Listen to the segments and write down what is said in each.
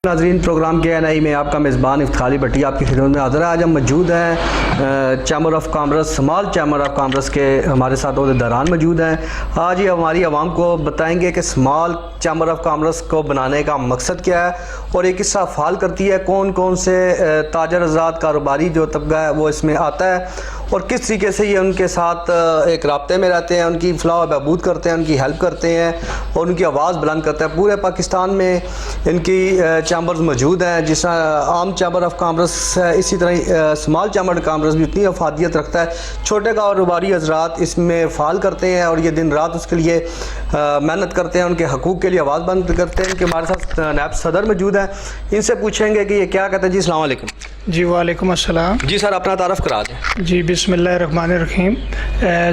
नाज़रीन, प्रोग्राम के NI में आपका मेज़बान इफ्तिखार अली भट्टी आपकी खिदमत में हाज़िर है। आज हम मौजूद हैं chamber of commerce, small chamber of commerce के हमारे साथ अहदेदारान मौजूद हैं। आज ये हमारी आवाम को बताएंगे कि स्मॉल चैम्बर ऑफ कॉमर्स को बनाने का मकसद क्या है और ये किस फ़ाल करती है, कौन कौन से ताजर आज़ाद कारोबारी जो तबका है वो इसमें आता है और किस तरीके से ये उनके साथ एक राब्ते में रहते हैं, उनकी फलाह बहबूद करते हैं, उनकी हेल्प करते हैं और उनकी आवाज़ बुलंद करते हैं। पूरे पाकिस्तान में इनकी चैम्बर्स मौजूद हैं। जिस आम चैम्बर ऑफ कॉमर्स है, इसी तरह स्मॉल चैम्बर ऑफ कॉमर्स भी उतनी अफादियत रखता है। छोटे कारोबारी हजरात इसमें फ़ाल करते हैं और ये दिन रात उसके लिए मेहनत करते हैं, उनके हकूक़ के लिए आवाज़ बुलंद करते हैं। कि हमारे साथ नायब सदर मौजूद हैं, इनसे पूछेंगे कि ये क्या कहते हैं। जी अस्सलाम वालेकुम। जी वालेकुम अस्सलाम। जी सर, अपना तारफ़ करा दें। जी बिस्मिल्लाहिर्रहमानिर्रहीम।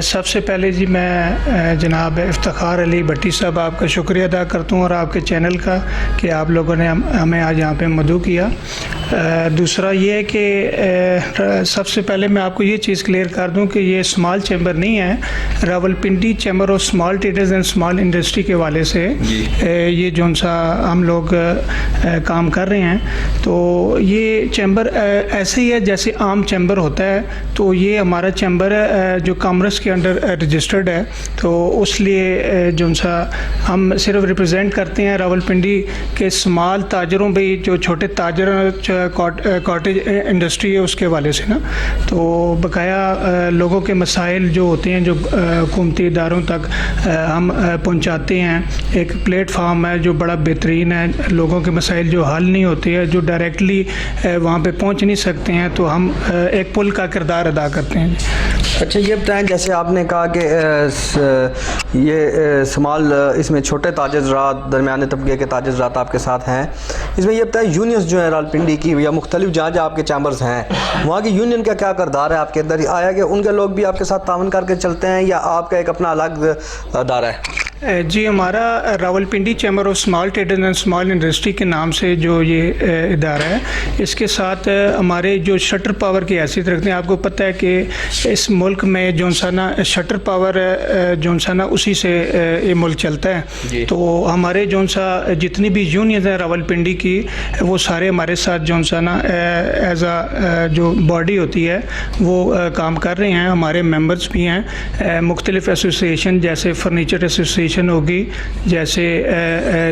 सबसे पहले जी मैं जनाब इफ्तिखार अली भट्टी साहब आपका शुक्रिया अदा करता हूँ और आपके चैनल का कि आप लोगों ने हमें आज यहाँ पे मदऊ किया। दूसरा ये है कि सबसे पहले मैं आपको ये चीज़ क्लियर कर दूँ कि ये स्मॉल चैम्बर नहीं है, Rawalpindi chamber of small traders and small industry के वाले से ये जो सा हम लोग काम कर रहे हैं। तो ये चैम्बर ऐसे ही है जैसे आम चैम्बर होता है, तो ये हमारा चैम्बर है जो कॉमर्स के अंडर रजिस्टर्ड है। तो उसलिए जो सा हम सिर्फ रिप्रेजेंट करते हैं रावलपिंडी के स्मॉल ताजरों भाई, जो छोटे ताजर कॉटेज इंडस्ट्री है उसके वाले से ना। तो बकाया लोगों के मसाइल जो होते हैं जो हुकूमती इदारों तक हम पहुंचाते हैं। एक प्लेटफार्म है जो बड़ा बेहतरीन है, लोगों के मसाइल जो हल नहीं होते हैं, जो डायरेक्टली वहाँ पे पहुँच नहीं सकते हैं, तो हम एक पुल का किरदार अदा करते हैं। अच्छा, ये बताएं, जैसे आपने कहा कि ये स्मॉल, इसमें छोटे ताजरात, दरमियाने तबके के ताजरात आपके साथ हैं। इसमें ये बताएं यूनियंस जो है रावलपिंडी की या मुख्तलिफ जहाँ जहाँ आपके चैम्बर्स हैं, वहाँ की यूनियन का क्या किरदार है आपके अंदर? आया कि उनके लोग भी आपके साथ तावन करके चलते हैं या आपका एक अपना अलग दायरा है? जी, हमारा Rawalpindi chamber of small traders and small industry के नाम से जो ये इदारा है, इसके साथ हमारे जो शटर पावर की हैसियत रखते हैं। आपको पता है कि इस मुल्क में जो सा ना शटर पावर जो सा ना उसी से ये मुल्क चलता है। तो हमारे जो सा जितनी भी यूनियन है रावलपिंडी की, वो सारे हमारे साथ जो सा ना एज आ जो बॉडी होती है वो काम कर रहे हैं। हमारे मेंबर्स भी हैं। मुख्तलिफ एसोसिएशन जैसे फर्नीचर एसोसिएशन होगी, जैसे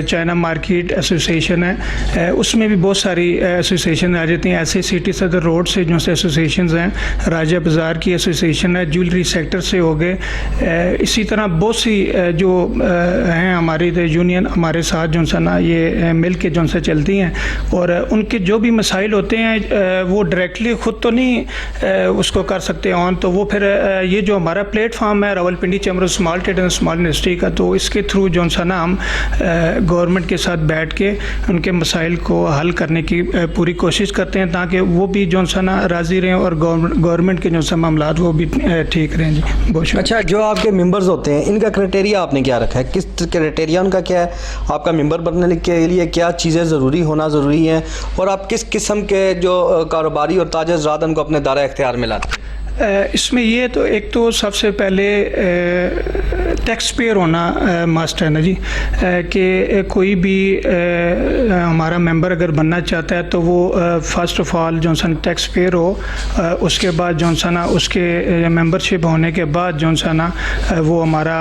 चाइना मार्केट एसोसिएशन है, उसमें भी बहुत सारी एसोसिएशन आ जाती हैं। ऐसे सिटी सदर रोड से जो से एसोसिएशन हैं, राजा बाज़ार की एसोसिएशन है, ज्वेलरी सेक्टर से हो गए। इसी तरह बहुत सी जो हैं हमारी यूनियन हमारे साथ जो सा ना ये मिल के जो सा चलती हैं और उनके जो भी मसाइल होते हैं वो डायरेक्टली ख़ुद तो नहीं उसको कर सकते ऑन, तो वो फिर ये जो हमारा प्लेटफार्म है Rawalpindi chamber of small trade and small industry का, तो इसके थ्रू जो सा ना हम गवर्नमेंट के साथ बैठ के उनके मसाइल को हल करने की पूरी कोशिश करते हैं, ताकि वो भी जो सा ना राज़ी रहें और गवर्नमेंट के जो सा मामलात वो भी ठीक रहें। जी बहुत। अच्छा, जो आपके मेंबर्स होते हैं, इनका क्राइटेरिया आपने क्या रखा है? किस क्राइटेरिया उनका क्या है? आपका मेंबर बनने के लिए क्या चीज़ें ज़रूरी हैं और आप किस किस्म के जो कारोबारी और ताजरात उनको अपने दायरा इख्तियार में लाते हैं? इसमें ये तो एक तो सबसे पहले टैक्स पेयर होना मस्ट है ना जी, कि कोई भी हमारा मेंबर अगर बनना चाहता है तो वो फ़र्स्ट ऑफ़ ऑल जो सा टैक्स पेयर हो, उसके बाद जो सा ना उसके मेंबरशिप होने के बाद जो सा ना वो हमारा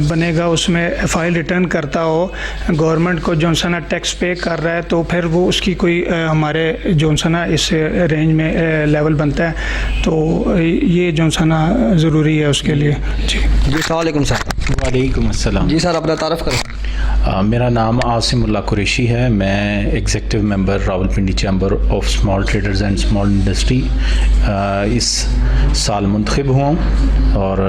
बनेगा, उसमें फ़ाइल रिटर्न करता हो, गवर्नमेंट को जो सा ना टैक्स पे कर रहा है, तो फिर वो उसकी कोई हमारे जो सा ना इस रेंज में लेवल बनता है। तो ये जो सा ना ज़रूरी है उसके लिए। जी अस्सलाम वालेकुम सर। वालेकुम अस्सलाम। जी सर, अपना तारफ़ करें। मेरा नाम आसिमुल्लाह कुरैशी है। मैं executive member Rawalpindi chamber of small traders and small industry इस साल मुंतखब हुआ हूँ और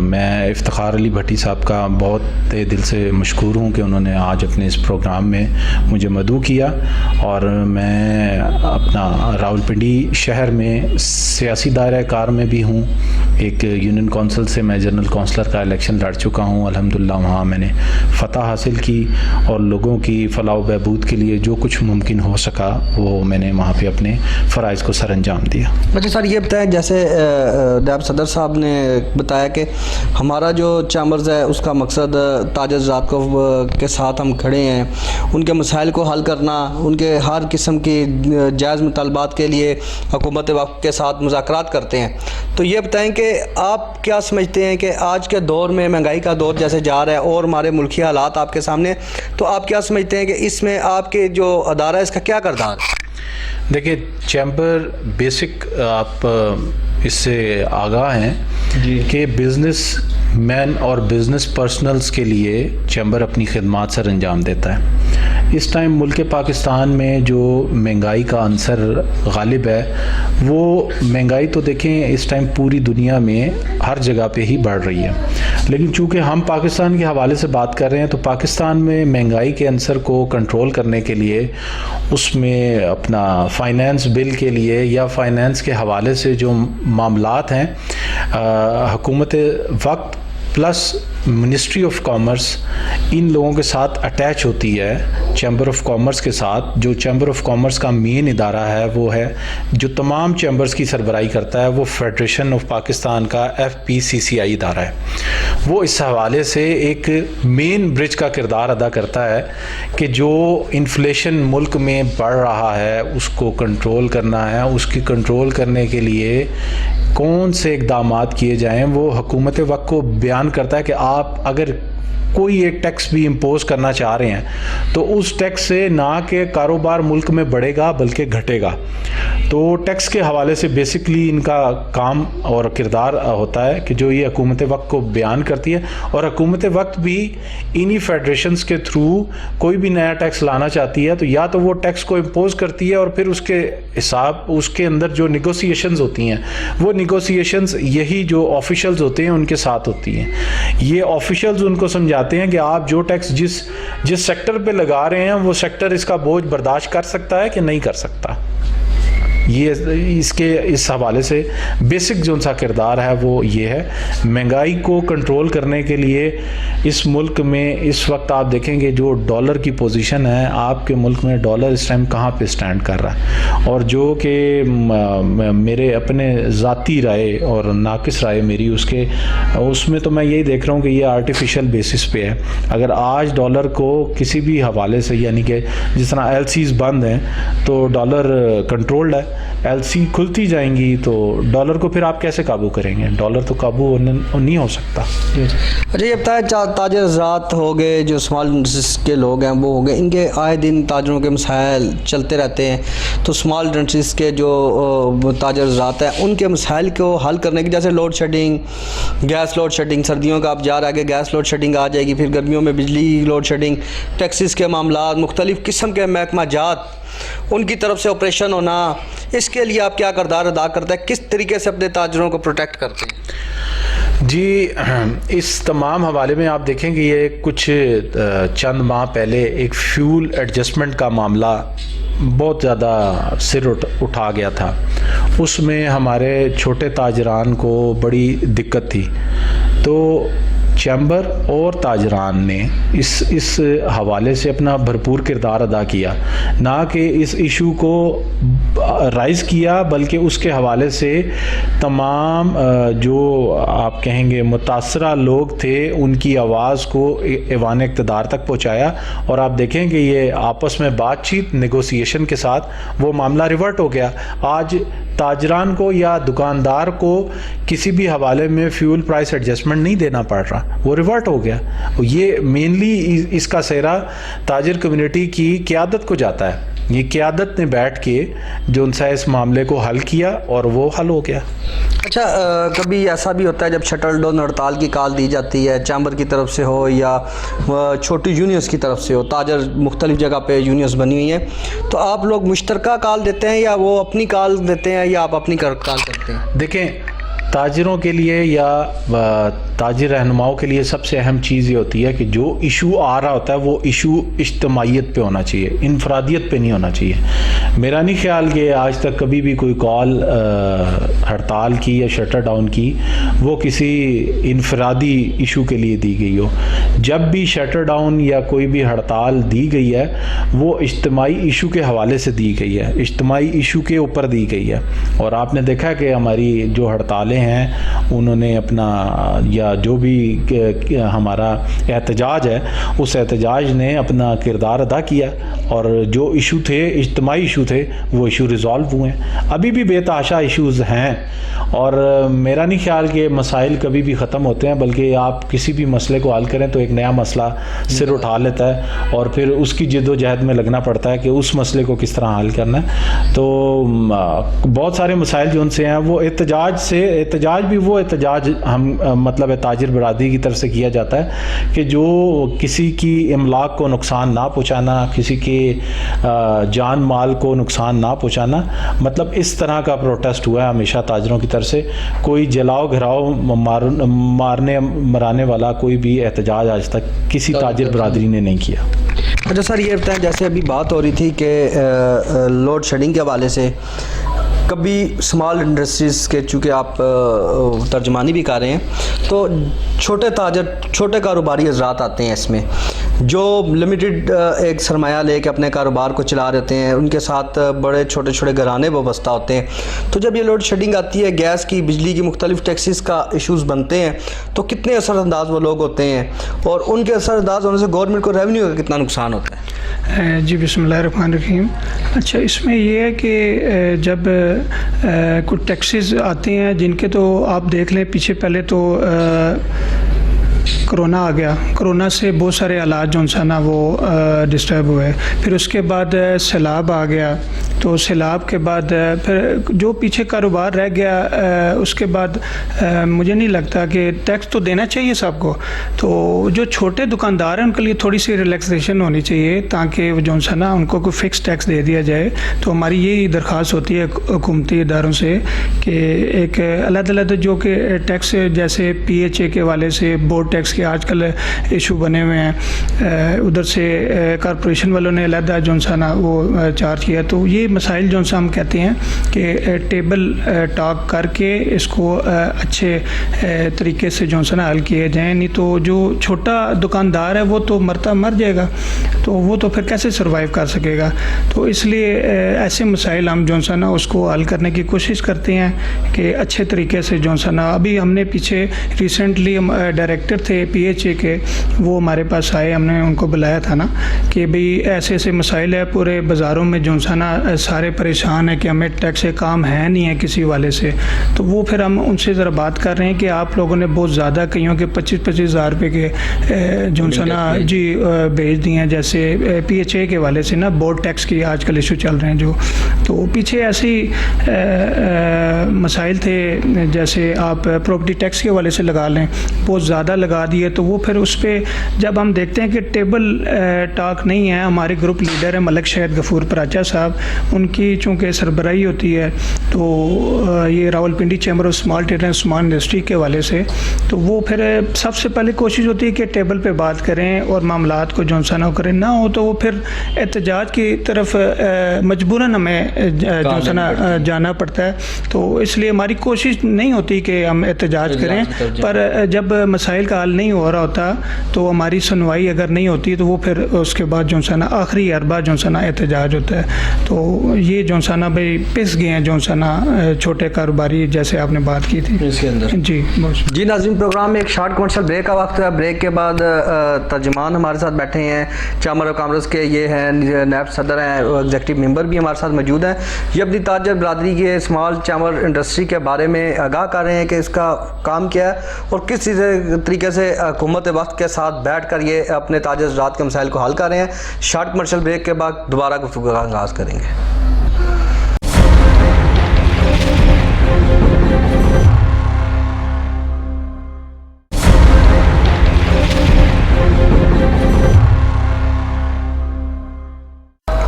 मैं इफ्तिखार अली भट्टी साहब का बहुत तहे दिल से मशकूर हूँ कि उन्होंने आज अपने इस प्रोग्राम में मुझे मदऊ किया। और मैं अपना रावलपिंडी शहर में सियासी दायरे दायरा कार में भी हूँ। एक यूनियन काउंसिल से मैं जनरल काउंसलर का इलेक्शन लड़ चुका हूँ। अल्हम्दुलिल्लाह वहाँ मैंने फ़तह हासिल की और लोगों की फ़लाह व बहबूद के लिए जो कुछ मुमकिन हो सका वो मैंने वहाँ पे अपने फ़राइज़ को सर अंजाम दिया। अच्छा सर, ये बताएं, जैसे नायब सदर साहब ने बताया कि हमारा जो चैम्बर्स है उसका मकसद ताजर ज़ात को के साथ हम खड़े हैं, उनके मसाइल को हल करना, उनके हर किस्म की जायज़ मुतालबात के लिए हुकूमत वक्त के साथ मुज़ाकरात करते हैं। तो ये बताएं कि आप क्या समझते हैं कि आज के दौर में महंगाई का दौर जैसे जा रहा है और हमारे मुल्की हालात आपके सामने, तो आप क्या समझते हैं कि इसमें आपके जो अदारा है इसका क्या किरदार है? देखिए, चैम्बर बेसिक आप इससे आगाह हैं कि बिज़नेस मैन और बिज़नेस पर्सनल्स के लिए चैम्बर अपनी खिदमात सर अंजाम देता है। इस टाइम मुल्क पाकिस्तान में जो महंगाई का अंसर गालिब है, वो महंगाई तो देखें इस टाइम पूरी दुनिया में हर जगह पे ही बढ़ रही है, लेकिन चूँकि हम पाकिस्तान के हवाले से बात कर रहे हैं तो पाकिस्तान में महंगाई के अंसर को कंट्रोल करने के लिए उसमें अपना फ़ाइनेंस बिल के लिए या फ़ाइनेंस के हवाले से जो मामलात हैं, हुकूमत वक्त प्लस मिनिस्ट्री ऑफ कॉमर्स इन लोगों के साथ अटैच होती है चैम्बर ऑफ कॉमर्स के साथ। जो चैम्बर ऑफ कॉमर्स का मेन इदारा है वो है जो तमाम चैम्बर्स की सरबराही करता है, वो फेडरेशन ऑफ पाकिस्तान का FPCCI इदारा है। वो इस हवाले से एक मेन ब्रिज का किरदार अदा करता है कि जो इन्फ्लेशन मुल्क में बढ़ रहा है उसको कंट्रोल करना है, उसकी कंट्रोल करने के लिए कौन से इक़दामात किए जाएं, वो हुकूमत वक्त को बयान करता है कि आप अगर कोई एक टैक्स भी इम्पोज करना चाह रहे हैं तो उस टैक्स से ना कि कारोबार मुल्क में बढ़ेगा बल्कि घटेगा। तो टैक्स के हवाले से बेसिकली इनका काम और किरदार होता है कि जो ये हुकूमत वक्त को बयान करती है, और हुकूमत वक्त भी इन्हीं फेडरेशंस के थ्रू कोई भी नया टैक्स लाना चाहती है तो या तो वो टैक्स को इम्पोज करती है और फिर उसके हिसाब उसके अंदर जो नेगोशिएशंस होती हैं वो नेगोशिएशंस यही जो ऑफिशियल्स होते हैं उनके साथ होती हैं। ये ऑफिशियल्स उनको समझाते हैं कि आप जो टैक्स जिस सेक्टर पे लगा रहे हैं वो सेक्टर इसका बोझ बर्दाश्त कर सकता है कि नहीं कर सकता। ये इसके इस हवाले से बेसिक जो सा किरदार है वो ये है। महंगाई को कंट्रोल करने के लिए इस मुल्क में इस वक्त आप देखेंगे जो डॉलर की पोजीशन है, आपके मुल्क में डॉलर इस टाइम कहाँ पे स्टैंड कर रहा है, और जो कि मेरे अपने ज़ाती राय और नाकिस राय मेरी उसमें तो मैं यही देख रहा हूँ कि ये आर्टिफिशियल बेसिस पे है। अगर आज डॉलर को किसी भी हवाले से, यानी कि जिस तरह LCs बंद हैं तो डॉलर कंट्रोल्ड है, LC खुलती जाएंगी तो डॉलर को फिर आप कैसे काबू करेंगे? डॉलर तो काबू नहीं हो सकता। अच्छा, ये बताया ताजर ज़ात हो गए, जो स्मॉल बिजनेस के लोग हैं वो हो गए, इनके आए दिन ताजरों के मसाइल चलते रहते हैं। तो स्मॉल बिजनेस के जो ताजर ज़ात हैं उनके मसाइल को हल करने की, जैसे load shedding, gas load shedding, सर्दियों का आप जा रहे आगे गैस लोड शेडिंग आ जाएगी, फिर गर्मियों में बिजली लोड शेडिंग, टैक्सेस के मामला, मुख्तलिफ़ किस्म के महकमा जात उनकी तरफ से ऑपरेशन होना, इसके लिए आप क्या किरदार अदा करते हैं, किस तरीके से अपने ताजरों को प्रोटेक्ट करते हैं? जी, इस तमाम हवाले में आप देखेंगे ये कुछ चंद माह पहले एक फ्यूल एडजस्टमेंट का मामला बहुत ज़्यादा सिर उठा गया था। उसमें हमारे छोटे ताजरान को बड़ी दिक्कत थी। तो चैम्बर और ताजरान ने इस हवाले से अपना भरपूर किरदार अदा किया, ना कि इस इशू को राइज़ किया बल्कि उसके हवाले से तमाम जो आप कहेंगे मुतासरा लोग थे उनकी आवाज़ को ऐवान इक़्तिदार तक पहुँचाया। और आप देखें कि ये आपस में बातचीत नेगोशिएशन के साथ वो मामला रिवर्ट हो गया। आज ताजरान को या दुकानदार को किसी भी हवाले में फ्यूल प्राइस एडजस्टमेंट नहीं देना पड़ रहा, वो रिवर्ट हो गया। ये मेनली इसका सेहरा ताजिर कम्युनिटी की क़यादत को जाता है। ये क़यादत ने बैठ के जो उनसा इस मामले को हल किया और वो हल हो गया। अच्छा, कभी ऐसा भी होता है जब शटल डाउन हड़ताल की कॉल दी जाती है, चैम्बर की तरफ से हो या छोटी यूनियंस की तरफ से हो, ताजर मुख्तलिफ जगह पे यूनियंस बनी हुई हैं, तो आप लोग मुश्तरका कॉल देते हैं या वो अपनी कॉल देते हैं या आप अपनी कॉल करते हैं? देखें, ताजिरों के लिए या ताजिर रहनुमाओं के लिए सबसे अहम चीज़ ये होती है कि जो इशू आ रहा होता है वो इशू इज्तमाइयत पे होना चाहिए, इनफरादियत पे नहीं होना चाहिए। मेरा नहीं ख्याल कि आज तक कभी भी कोई कॉल हड़ताल की या शटर डाउन की वो किसी इनफरादी इशू के लिए दी गई हो। जब भी शटर डाउन या कोई भी हड़ताल दी गई है वो इज्तिमाई इशू के हवाले से दी गई है, इज्तिमाई इशू के ऊपर दी गई है। और आपने देखा कि हमारी जो हड़तालें हैं उन्होंने अपना या जो भी हमारा एहतजाज है उस एहतजाज ने अपना किरदार अदा किया और जो इशू थे इज्तिमाई इशू थे वो इशू रिज़ॉल्व हुए। अभी भी बेतहाशा इश्यूज़ हैं और मेरा नहीं ख्याल कि मसाइल कभी भी ख़त्म होते हैं, बल्कि आप किसी भी मसले को हल करें तो एक नया मसला सिर उठा लेता है और फिर उसकी जद्दोजहद में लगना पड़ता है कि उस मसले को किस तरह हल करना है। तो बहुत सारे मसाइल जो उनसे हैं वो एहतजाज भी वो एहतजाज हम मतलब ताजिर बरादरी की तरफ से किया जाता है कि जो किसी की इमलाक को नुकसान ना पहुँचाना, किसी के जान माल को नुकसान ना पहुँचाना, मतलब इस तरह का प्रोटेस्ट हुआ है हमेशा ताजरों की तरफ से। कोई जलाओ घराओ मारने मराने वाला कोई भी एहतजाज आज तक किसी ताजिर बरादरी ने नहीं किया। अच्छा सर, ये बताएं जैसे अभी बात हो रही थी कि लोड शेडिंग के हवाले से कभी स्मॉल इंडस्ट्रीज़ के, चूँकि आप तर्जमानी भी कर रहे हैं, तो छोटे ताजर छोटे कारोबारी हजरात आते हैं इसमें जो लिमिटेड एक सरमाया लेके अपने कारोबार को चला रहे हैं, उनके साथ बड़े छोटे छोटे घराने वाबस्ता होते हैं। तो जब ये लोड शेडिंग आती है, गैस की, बिजली की, मुख्तलिफ टैक्सेस का इशूज़ बनते हैं, तो कितने असरअंदाज वो लोग होते हैं और उनके असरअंदाज होने से गवर्नमेंट को रेवेन्यू का कितना नुकसान होता है? जी बिस्मिल्लाहिर्रहमानिर्रहीम। अच्छा, इसमें यह है कि जब कुछ टैक्सेस आते हैं जिनके तो आप देख लें पीछे पहले तो कोरोना आ गया, कोरोना से बहुत सारे हालात जो सा ना वो डिस्टर्ब हुए। फिर उसके बाद सैलाब आ गया, तो सैलाब के बाद फिर जो पीछे कारोबार रह गया, उसके बाद मुझे नहीं लगता कि टैक्स तो देना चाहिए सबको, तो जो छोटे दुकानदार हैं उनके लिए थोड़ी सी रिलैक्सेशन होनी चाहिए ताकि जो सा ना उनको कोई फ़िक्स टैक्स दे दिया जाए। तो हमारी यही दरख्वास्त होती है हुकूमती इदारों से कि एक अलग-अलग जो कि टैक्स जैसे PHA के वाले से बोर्ड टैक्स के आजकल इशू बने हुए हैं, उधर से कॉरपोरेशन वालों ने अलग जो सा ना वो चार्ज किया। तो ये मसाइल जो सा हम कहते हैं कि टेबल टॉक करके इसको अच्छे तरीके से जो सा ना हल किए जाएँ, नहीं तो जो छोटा दुकानदार है वो तो मर जाएगा, तो वो तो फिर कैसे सर्वाइव कर सकेगा। तो इसलिए ऐसे मसाइल हम जो सा ना उसको हल करने की कोशिश करते हैं कि अच्छे तरीके से जो सा ना। अभी हमने पीछे रिसेंटली डायरेक्टर थे PHA के, वो हमारे पास आए, हमने उनको बुलाया था ना कि भाई ऐसे ऐसे मसाइल है, पूरे बाज़ारों में जो सा ना सारे परेशान हैं कि हमें टैक्स से काम है नहीं है किसी वाले से। तो वो फिर हम उनसे ज़रा बात कर रहे हैं कि आप लोगों ने बहुत ज़्यादा कईयों के 25-25 हज़ार रुपये के जो सा ना जी भेज दिए हैं, जैसे PHA के वाले से ना बोर्ड टैक्स की आजकल इशू चल रहे हैं जो। तो पीछे ऐसी मसाइल थे, जैसे आप प्रॉपर्टी टैक्स के वाले से लगा लें, बहुत ज़्यादा लगा दिए, तो वो फिर उस पर जब हम देखते हैं कि टेबल टॉक नहीं है। हमारे ग्रुप लीडर है मलिक शहीद गफूर पराचा साहब, उनकी चूँकि सरबराही होती है, तो ये Rawalpindi chamber of small trade and small industry के वाले से, तो वो फिर सबसे पहले कोशिश होती है कि टेबल पे बात करें और मामलात को जो सा ना करें, ना हो तो वो फिर एहतजाज की तरफ मजबूरन हमें जो सा ना जाना पड़ता है। तो इसलिए हमारी कोशिश नहीं होती कि हम एहतजाज करें, पर जब मसाइल का हल नहीं हो रहा होता तो हमारी सुनवाई अगर नहीं होती तो वो फिर उसके बाद जो सा ना आखिरी अरबा जो सा ना एहतजाज होता है। तो ये जो सा ना भाई पिस गए हैं जो सा ना छोटे कारोबारी, जैसे आपने बात की थी इसके अंदर। जी नाज़रीन, प्रोग्राम में एक शॉर्ट कमर्शियल ब्रेक का वक्त है। ब्रेक के बाद तर्जमान हमारे साथ बैठे हैं चैम्बर ऑफ कॉमर्स के, ये हैं नायब सदर हैं, एग्जीक्यूटिव मेंबर भी हमारे साथ मौजूद हैं। ये अपनी ताजर बरादरी के स्मॉल चैम्बर इंडस्ट्री के बारे में आगाह कर रहे हैं कि इसका काम क्या है और किस तरीके से हुकूमत वक्त के साथ बैठ कर ये अपने ताजर हज़रात के मसाइल को हल कर रहे हैं। शॉर्ट कमर्शियल ब्रेक के बाद दोबारा गुफ्तगू का आगाज़ करेंगे।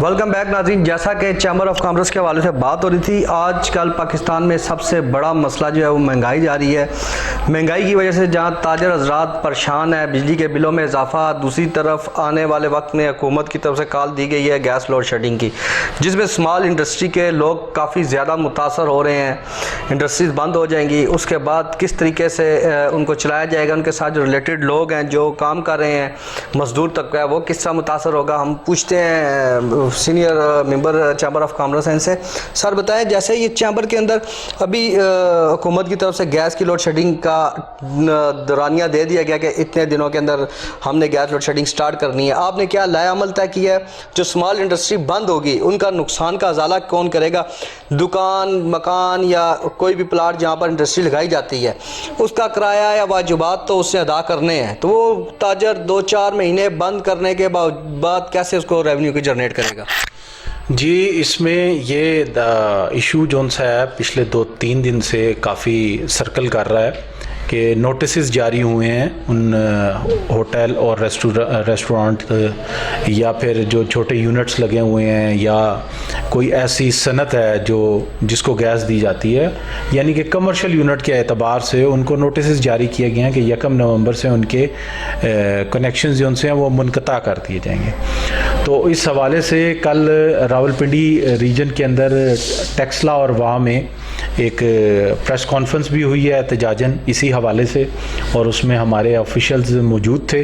वेलकम बैक नाज़रीन। जैसा कि चैम्बर ऑफ कॉमर्स के हवाले से बात हो रही थी, आजकल पाकिस्तान में सबसे बड़ा मसला जो है वो महंगाई जा रही है। महंगाई की वजह से जहां ताजर हज़रात परेशान है, बिजली के बिलों में इजाफा, दूसरी तरफ आने वाले वक्त में हुकूमत की तरफ से कॉल दी गई है गैस लोड शेडिंग की, जिसमें स्मॉल इंडस्ट्री के लोग काफ़ी ज़्यादा मुतासर हो रहे हैं। इंडस्ट्रीज़ बंद हो जाएंगी, उसके बाद किस तरीके से उनको चलाया जाएगा, उनके साथ जो रिलेटेड लोग हैं जो काम कर रहे हैं, मजदूर तक है, वो किस तरह मुतासर होगा। हम पूछते हैं senior member chamber of commerce हैं इनसे। सर बताएं, जैसे ये चैम्बर के अंदर अभी हुकूमत की तरफ से गैस की लोड शेडिंग का दौरानिया दे दिया गया कि इतने दिनों के अंदर हमने गैस लोड शेडिंग स्टार्ट करनी है, आपने क्या लाएअमल तय किया है? जो स्मॉल इंडस्ट्री बंद होगी उनका नुकसान का अजाला कौन करेगा? दुकान, मकान या कोई भी प्लाट जहाँ पर इंडस्ट्री लगाई जाती है, उसका किराया या वाजिबात तो उससे अदा करने हैं, तो वो ताजर 2-4 महीने बंद करने के बाद कैसे उसको रेवेन्यू की जनरेट करेगा? जी, इसमें ये इशू जोन सा है पिछले 2-3 दिन से काफ़ी सर्कल कर रहा है कि नोटिसेस जारी हुए हैं उन होटल और रेस्टोरेंट या फिर जो छोटे यूनिट्स लगे हुए हैं या कोई ऐसी सनत है जिसको गैस दी जाती है, यानी कि कमर्शियल यूनिट के एतबार से उनको नोटिसेस जारी किए गए हैं कि 1 नवंबर से उनके कनेक्शंस जो उनसे हैं वो मुनक़ता कर दिए जाएंगे। तो इस हवाले से कल रावलपिंडी रीजन के अंदर टेक्सला और वाह में एक प्रेस कॉन्फ्रेंस भी हुई है एहतजाजन इसी हवाले से, और उसमें हमारे ऑफिशियल्स मौजूद थे।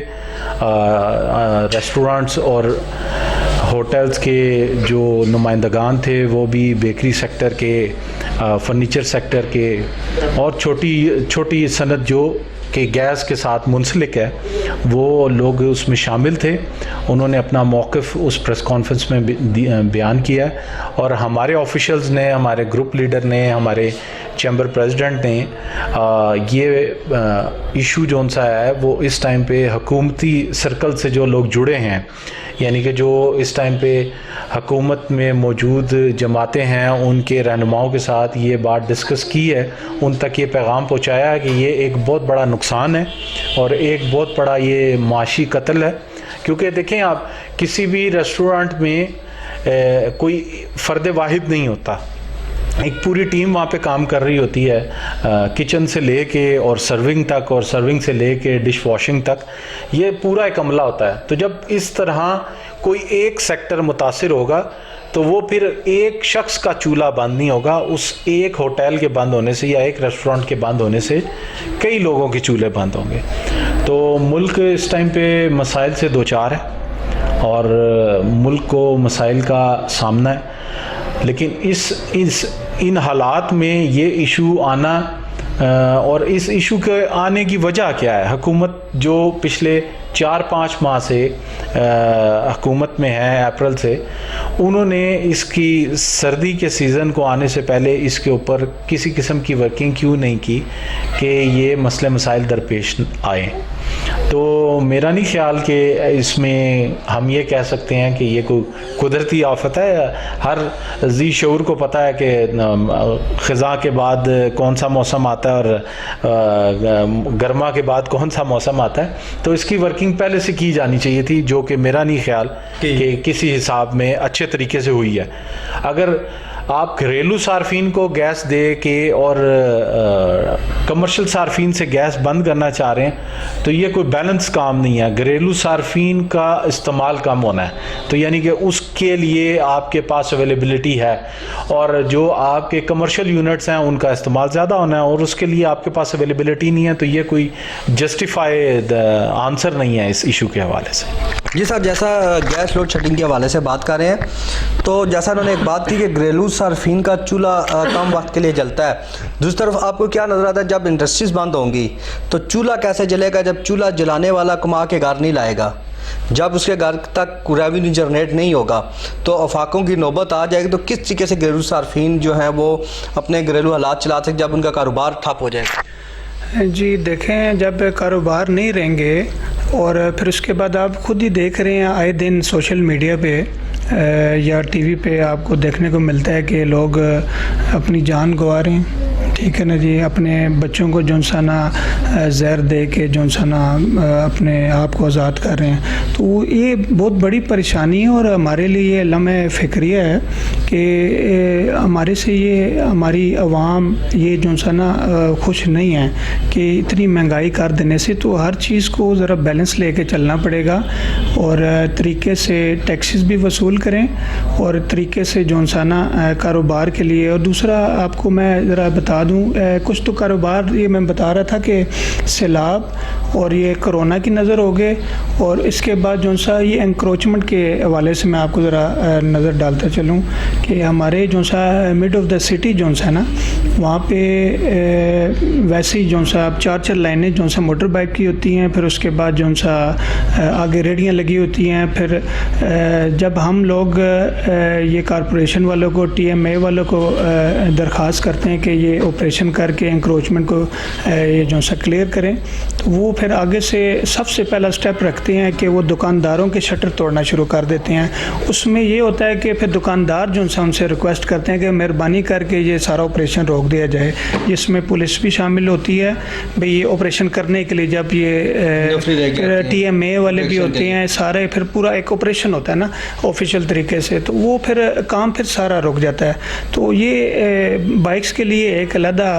रेस्टोरेंट्स और होटल्स के जो नुमाइंदगान थे वो भी बेकरी सेक्टर के, फर्नीचर सेक्टर के और छोटी सनत जो कि गैस के साथ मुंसलिक है, वो लोग उसमें शामिल थे। उन्होंने अपना मौक़िफ़ उस प्रेस कॉन्फ्रेंस में बयान किया और हमारे ऑफिशियल्स ने, हमारे ग्रुप लीडर ने, हमारे चैम्बर प्रेसिडेंट ने ये इशू जोन सा है वो इस टाइम पे हुकूमती सर्कल से जो लोग जुड़े हैं, यानी कि जो इस टाइम पे हुकूमत में मौजूद जमातें हैं, उनके रहनुमाओं के साथ ये बात डिस्कस की है, उन तक ये पैगाम पहुँचाया है कि ये एक बहुत बड़ा नुकसान है और एक बहुत बड़ा ये माशी कत्ल है। क्योंकि देखें आप, किसी भी रेस्टोरेंट में कोई फ़र्द वाहिद नहीं होता, एक पूरी टीम वहाँ पे काम कर रही होती है, किचन से लेके और सर्विंग तक, और सर्विंग से लेके डिश वॉशिंग तक, ये पूरा एक अमला होता है। तो जब इस तरह कोई एक सेक्टर मुतासिर होगा तो वो फिर एक शख्स का चूल्हा बंद नहीं होगा, उस एक होटल के बंद होने से या एक रेस्टोरेंट के बंद होने से कई लोगों के चूल्हे बंद होंगे। तो मुल्क इस टाइम पे मसाइल से दो चार है और मुल्क को मसाइल का सामना है, लेकिन इन हालात में ये इशू आना और इस इशू के आने की वजह क्या है? हुकूमत जो पिछले 4-5 माह से हुकूमत में है, अप्रैल से, उन्होंने इसकी सर्दी के सीज़न को आने से पहले इसके ऊपर किसी किस्म की वर्किंग क्यों नहीं की कि ये मसले मसाइल दरपेश आए। तो मेरा नहीं ख्याल कि इसमें हम ये कह सकते हैं कि ये कोई कुदरती आफत है। हर जी शऊर को पता है कि ख़ज़ा के बाद कौन सा मौसम आता है और गर्मा के बाद कौन सा मौसम आता है, तो इसकी वर्किंग पहले से की जानी चाहिए थी, जो कि मेरा नहीं ख्याल कि किसी हिसाब में अच्छे तरीके से हुई है। अगर आप घरेलू सार्फिन को गैस दे के और कमर्शियल सार्फिन से गैस बंद करना चाह रहे हैं तो ये कोई बैलेंस काम नहीं है। घरेलू सार्फिन का इस्तेमाल कम होना है, तो यानी कि उसके लिए आपके पास अवेलेबिलिटी है, और जो आपके कमर्शियल यूनिट्स हैं उनका इस्तेमाल ज़्यादा होना है और उसके लिए आपके पास अवेलेबिलिटी नहीं है। तो ये कोई जस्टिफाइड आंसर नहीं है इस इशू के हवाले से। जी सर, जैसा गैस लोड शेडिंग के हवाले से बात कर रहे हैं, तो जैसा उन्होंने एक बात की कि घरेलू सार्फिन का चूल्हा कम वक्त के लिए जलता है, दूसरी तरफ आपको क्या नज़र आता है जब इंडस्ट्रीज़ बंद होंगी तो चूल्हा कैसे जलेगा? जब चूल्हा जलाने वाला कमा के घर नहीं लाएगा, जब उसके घर तक रेवेन्यू जनरेट नहीं होगा तो अफाकों की नौबत आ जाएगी। तो किस तरीके से घरेलू सार्फिन जो हैं वो अपने घरेलू हालात चला सकते जब उनका कारोबार ठप हो जाएगा? जी देखें, जब कारोबार नहीं रहेंगे और फिर उसके बाद आप खुद ही देख रहे हैं आए दिन सोशल मीडिया पे या टीवी पे आपको देखने को मिलता है कि लोग अपनी जान गंवा रहे हैं, ठीक है ना जी, अपने बच्चों को जौन सा ना जहर दे के जौन सा ना अपने आप को आज़ाद कर रहे हैं, तो ये बहुत बड़ी परेशानी है। और हमारे लिए ये लम्हे फ़िक्रिया है कि हमारे से ये हमारी आवाम ये जौन सा ना खुश नहीं है कि इतनी महंगाई कर देने से। तो हर चीज़ को ज़रा बैलेंस लेके चलना पड़ेगा और तरीके से टैक्सेस भी वसूल करें और तरीके से जौन सा ना कारोबार के लिए। और दूसरा आपको मैं ज़रा बता दूं, कुछ तो कारोबार ये मैं बता रहा था कि सैलाब और ये कोरोना की नज़र हो गए, और इसके बाद जौन सा ये एंक्रोचमेंट के हवाले से मैं आपको ज़रा नज़र डालता चलूँ कि हमारे जौन सा मिड ऑफ द सिटी जौन सा ना वहाँ पे वैसे ही जौन सा अब 4-4 लाइनें जौन सा मोटर बाइक की होती हैं, फिर उसके बाद जौन सा आगे रेडियाँ लगी होती हैं। फिर जब हम लोग ये कॉरपोरेशन वालों को TMA वालों को दरख्वास्त करते हैं कि ये ऑपरेशन करके एंक्रोचमेंट को ये जो सा क्लियर करें, तो वो फिर आगे से सबसे पहला स्टेप रखते हैं कि वो दुकानदारों के शटर तोड़ना शुरू कर देते हैं। उसमें ये होता है कि फिर दुकानदार जो सा उनसे रिक्वेस्ट करते हैं कि मेहरबानी करके ये सारा ऑपरेशन रोक दिया जाए, जिसमें पुलिस भी शामिल होती है भाई ये ऑपरेशन करने के लिए। जब ये TMA वाले भी होते हैं सारे, फिर पूरा एक ऑपरेशन होता है ना ऑफिशियल तरीके से, तो वो फिर काम फिर सारा रुक जाता है। तो ये बाइक्स के लिए एक अलहदा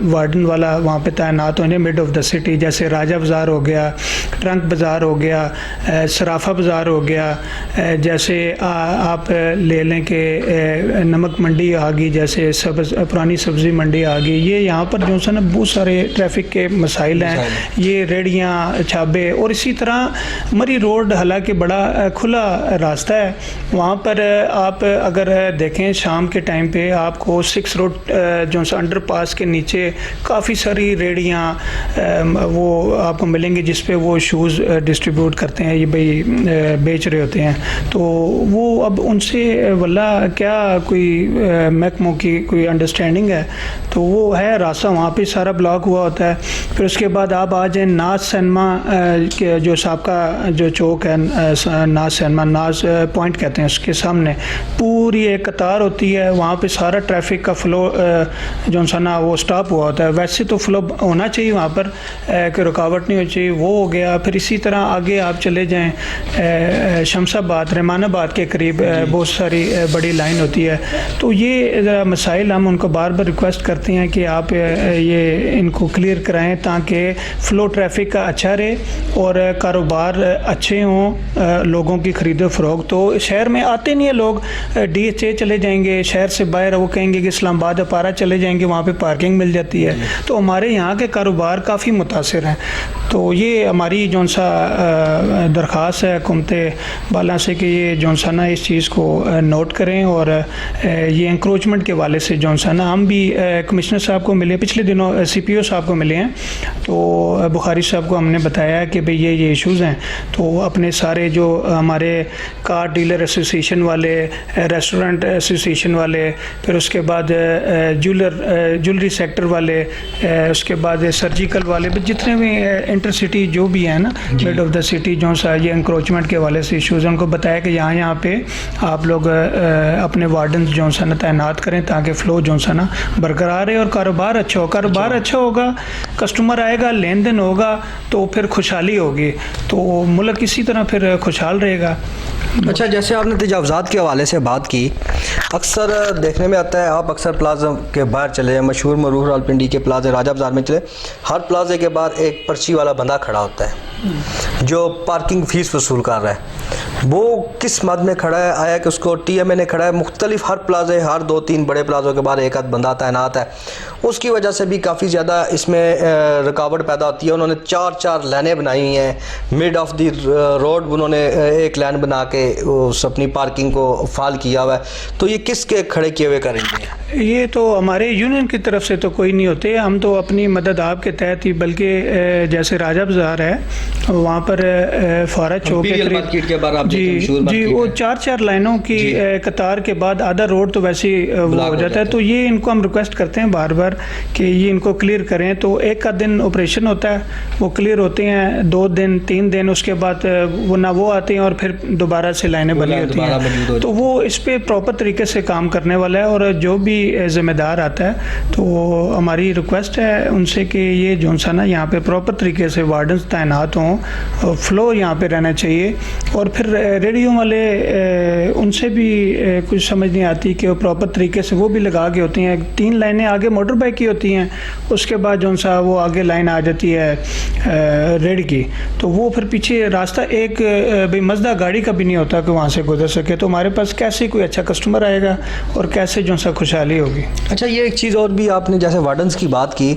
वार्डन वाला वहाँ पे तैनात होने मिड ऑफ द सिटी, जैसे राजा बाज़ार हो गया, ट्रंक बाज़ार हो गया, सराफा बाज़ार हो गया, जैसे आप ले लें कि नमक मंडी आ गई, जैसे पुरानी सब्ज़ी मंडी आ गई। ये यहाँ पर जो है ना बहुत सारे ट्रैफिक के मसाइल हैं, ये रेडियाँ छाबे। और इसी तरह मरी रोड हालांकि बड़ा खुला रास्ता है, वहाँ पर आप अगर देखें शाम के टाइम पे आपको 6 रोड जो सा अंडरपास के नीचे काफ़ी सारी रेडियाँ वो आपको मिलेंगी जिस पे वो शूज़ डिस्ट्रीब्यूट करते हैं, ये भाई बेच रहे होते हैं। तो वो अब उनसे वल्ला क्या कोई महकमों की कोई अंडरस्टैंडिंग है, तो वो है रास्ता वहाँ पे सारा ब्लॉक हुआ होता है। फिर उसके बाद आप आ जाए नाज सिनेमा के जो सबका जो चौक है, नाज सिनेमा, नाज पॉइंट कहते हैं, उसके सामने पूरी एक कतार होती है, वहाँ पे सारा ट्रैफिक का फ्लो जो सा ना वो स्टॉप हुआ होता है। वैसे तो फ्लो होना चाहिए वहाँ पर, कोई रुकावट नहीं होनी चाहिए, वो हो गया। फिर इसी तरह आगे आप चले जाएँ शमशाबाद, रहमानाबाद के करीब बहुत सारी बड़ी लाइन होती है। तो ये ज़रा मसाइल हम उनको बार बार रिक्वेस्ट करते हैं कि आप ये इनको क्लियर कराएं ताकि फ़्लो ट्रैफिक का अच्छा रहे और कारोबार अच्छे हों, लोगों की खरीदो फ़रोख्त। तो शहर में आते नहीं है लोग, DHA चले जाएंगे, शहर से बाहर वो कहेंगे कि इस्लामाबाद अपारा चले जाएंगे, वहाँ पे पार्किंग मिल जाती है। तो हमारे यहाँ के कारोबार काफ़ी मुतासिर हैं। तो ये हमारी जौन सा दरख्वास्त है हुकूमत बाला से कि ये जौन सा ना इस चीज़ को नोट करें। और ये इंक्रोचमेंट के वाले से जौन सा ना हम भी कमिश्नर साहब को मिले, पिछले दिनों CPO साहब को मिले हैं, तो बुखारी साहब को हमने बताया कि भाई ये इश्यूज़ हैं। तो अपने सारे जो हमारे कार डीलर एसोसिएशन वाले, रेस्टोरेंट एसोसिएशन वाले, फिर उसके बाद ज्वेलरी सेक्टर वाले, उसके बाद सर्जिकल वाले, जितने भी इंटरसिटी जो भी है ना मिड ऑफ द सिटी जो सा ये इंक्रोचमेंट के वाले से इश्यूज़, उनको बताया कि यहाँ पे आप लोग अपने वार्डन जो सा ना तैनात करें ताकि फ़्लो जो सा ना बरकरार है और कारोबार अच्छा हो। कारोबार अच्छा होगा, कस्टमर आएगा, लेन देन होगा, तो फिर खुशहाली होगी, तो मुल्क इसी तरह फिर खुशहाल रहेगा। अच्छा, जैसे आपने तजावज़ात के हवाले से बात की, अक्सर देखने में आता है, आप अक्सर प्लाजा के बाहर चले जाए, मशहूर मरूफ रावलपिंडी के प्लाजा राजा बाज़ार में चले, हर प्लाजे के बाहर एक पर्ची वाला बंदा खड़ा होता है जो पार्किंग फ़ीस वसूल कर रहा है। वो किस मद में खड़ा है, आया कि उसको TMA ने खड़ा है, मुख्तलिफ हर प्लाजे, हर 2-3 बड़े प्लाजों के बाहर एक आध बंदा तैनात है, उसकी वजह से भी काफ़ी ज़्यादा इसमें रुकावट पैदा होती है। उन्होंने 4-4 लाइनें बनाई हुई हैं, मिड ऑफ द रोड उन्होंने एक लाइन बना के उस अपनी पार्किंग को फाल किया हुआ है। तो ये किसके खड़े किए हुए करेंगे? ये तो हमारे यूनियन की तरफ से तो कोई नहीं होते, हम तो अपनी मदद आपके तहत ही, बल्कि जैसे राजा बाज़ार है वहाँ पर फौरा चौक के करीब जी वो 4-4 लाइनों की कतार के बाद आधा रोड तो वैसे ही वो हो जाता है। तो ये इनको हम रिक्वेस्ट करते हैं बार बार पर कि ये इनको क्लियर करें। तो एक का दिन ऑपरेशन होता है, वो क्लियर होते हैं 2 दिन 3 दिन, उसके बाद वो ना वो आते हैं और फिर दोबारा से लाइनें बनी होती हैं। तो वो इस पर प्रॉपर तरीके से काम करने वाला है और जो भी ज़िम्मेदार आता है तो हमारी रिक्वेस्ट है उनसे कि ये जो सा ना यहाँ पे प्रॉपर तरीके से वार्डन्स तैनात हों, फ्लो यहाँ पे रहना चाहिए। और फिर रेडियो वाले उनसे भी कुछ समझ नहीं आती कि वो प्रॉपर तरीके से वो भी लगा के होती हैं। 3 लाइनें आगे मोटर बाइक की होती हैं, उसके बाद जो सा वो आगे लाइन आ जाती है रेड की, तो वो फिर पीछे रास्ता एक भाई मज़दा गाड़ी का भी नहीं होता कि वहाँ से गुजर सके। तो हमारे पास कैसे कोई अच्छा कस्टमर आएगा और कैसे जो सा खुशहाली होगी। अच्छा, ये एक चीज़ और भी आपने जैसे वार्डन्स की बात की,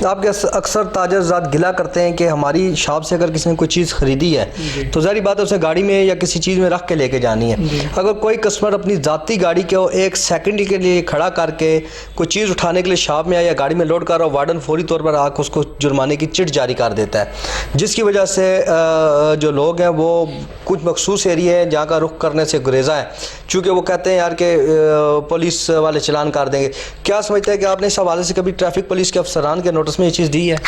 आपके अक्सर ताजरजात गिला करते हैं कि हमारी शॉप से अगर किसी ने कोई चीज़ खरीदी है तो ज़ाहिर बात है उसे गाड़ी में या किसी चीज़ में रख के लेके जानी है। अगर कोई कस्टमर अपनी ज़ाती गाड़ी को 1 सेकंड के लिए खड़ा करके कोई चीज़ उठाने के लिए शॉप में आया या गाड़ी में लोड कर रहा हो, वार्डन फौरी तौर पर आकर उसको जुर्माने की चिट जारी कर देता है, जिसकी वजह से जो लोग हैं वो कुछ मखसूस एरिया है जहाँ का रुख करने से गुरेजा है, चूँकि वो कहते हैं यार कि पुलिस वाले चलान कर देंगे। क्या समझते हैं कि आपने इस हवाले से कभी ट्रैफिक पुलिस के अफसरान के नोटिस में ये चीज़ दी है?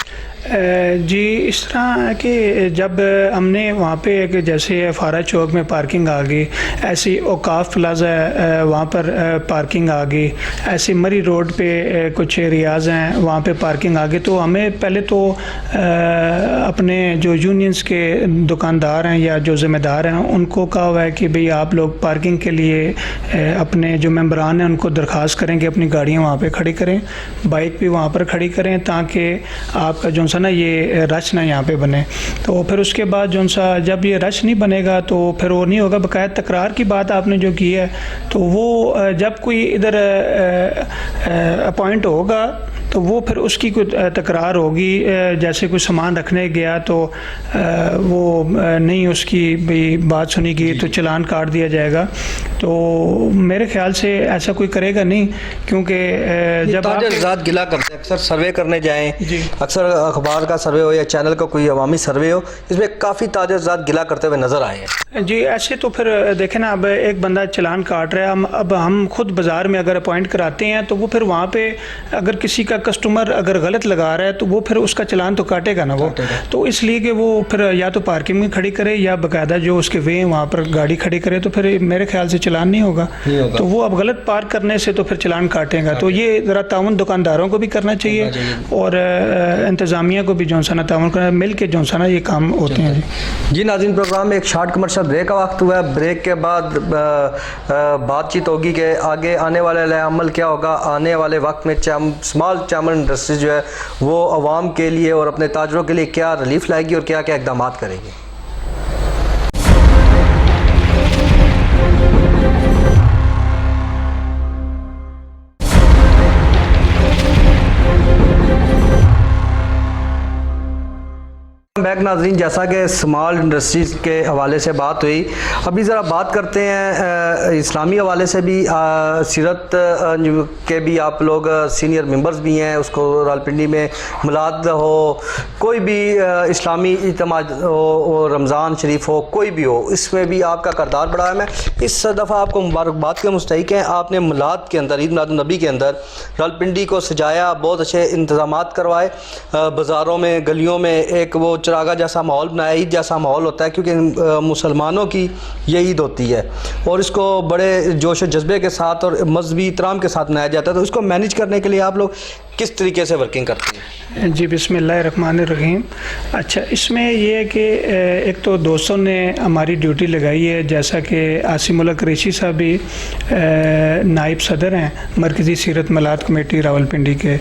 जी, इस तरह कि जब हमने वहाँ पे एक जैसे फारा चौक में पार्किंग आ गई, ऐसी औकाफ प्लाजा वहाँ पर पार्किंग आ गई, ऐसी मरी रोड पे कुछ एरियाज़ हैं वहाँ पे पार्किंग आ गई, तो हमें पहले तो अपने जो यूनियंस के दुकानदार हैं या जो ज़िम्मेदार हैं उनको कहा हुआ है कि भाई आप लोग पार्किंग के लिए अपने जो मेंबरान हैं उनको दरख्वास्त करें कि अपनी गाड़ियाँ वहाँ पे खड़ी करें, बाइक भी वहाँ पर खड़ी करें, ताकि आपका जो सा ना ये रश ना यहाँ पे बने। तो फिर उसके बाद जो सा जब ये रश नहीं बनेगा तो फिर वो नहीं होगा। बकायदा तकरार की बात आपने जो की है, तो वो जब कोई इधर अपॉइंट होगा तो वो फिर उसकी कोई तकरार होगी, जैसे कोई सामान रखने गया तो वो नहीं उसकी भी बात सुनी गई तो चालान काट दिया जाएगा। तो मेरे ख्याल से ऐसा कोई करेगा नहीं, क्योंकि जब आप गिला करते हैं, अक्सर सर्वे करने जाएं, अक्सर अखबार का सर्वे हो या चैनल का कोई अवामी सर्वे हो, इसमें काफ़ी ताजरजात गिला करते हुए नज़र आए हैं। जी, ऐसे तो फिर देखें ना, अब एक बंदा चालान काट रहा है, अब हम खुद बाज़ार में अगर अपॉइंट कराते हैं तो वो फिर वहाँ पे अगर किसी का कस्टमर अगर गलत लगा रहा है तो वो फिर उसका चालान तो काटेगा ना वो। तो इसलिए कि वो फिर या तो पार्किंग में खड़ी करे या बाकायदा जो उसके वे हैं वहाँ पर गाड़ी खड़ी करे, तो फिर मेरे ख्याल से चालान नहीं होगा। तो वो अब गलत पार्क करने से तो फिर चालान काटेगा। तो ये ज़रा ताउन दुकानदारों को भी करना चाहिए और इंतज़ामिया को भी जो सा ना ताउन करना, मिल के जो सा ना ये काम होते हैं। जी नाज़रीन, प्रोग्राम में एक शॉर्ट कमर्शियल ब्रेक का वक्त हुआ है। ब्रेक के बाद बातचीत होगी कि आगे आने वाले अमल क्या होगा। आने वाले वक्त में स्मॉल चैमर इंडस्ट्री जो है वो आवाम के लिए और अपने ताजरों के लिए क्या रिलीफ लाएगी और क्या क्या इकदाम करेगी। बैक नाज़रीन, जैसा कि स्मॉल इंडस्ट्रीज़ के हवाले से बात हुई, अभी ज़रा बात करते हैं इस्लामी हवाले से भी। सीरत के भी आप लोग सीनियर मेंबर्स भी हैं, उसको रावलपिंडी में मिलाद हो, कोई भी इस्लामी इज्तिमा हो, रमज़ान शरीफ हो, कोई भी हो, इसमें भी आपका किरदार बड़ा है। मैं इस दफ़ा आपको मुबारकबाद के मुस्तहिक हैं। आपने मिलाद के अंदर, ईद मिलाद नबी के अंदर रावलपिंडी को सजाया, बहुत अच्छे इंतज़ाम करवाए, बाज़ारों में गलियों में एक वो चरागा जैसा माहौल बनाया, ईद जैसा माहौल होता है, क्योंकि मुसलमानों की ये ईद होती है और इसको बड़े जोश व जज्बे के साथ और मजहबी इहतराम के साथ मनाया जाता है। तो इसको मैनेज करने के लिए आप लोग किस तरीके से वर्किंग करते हैं? जी, बिस्मिल्लाहिर्रहमानिर्रहीम। अच्छा, इसमें यह है कि एक तो दोस्तों ने हमारी ड्यूटी लगाई है, जैसा कि आसिमुल्लाह कुरैशी साहब भी नाइब सदर हैं मरकज़ी सीरत मिलाद कमेटी रावलपिंडी के,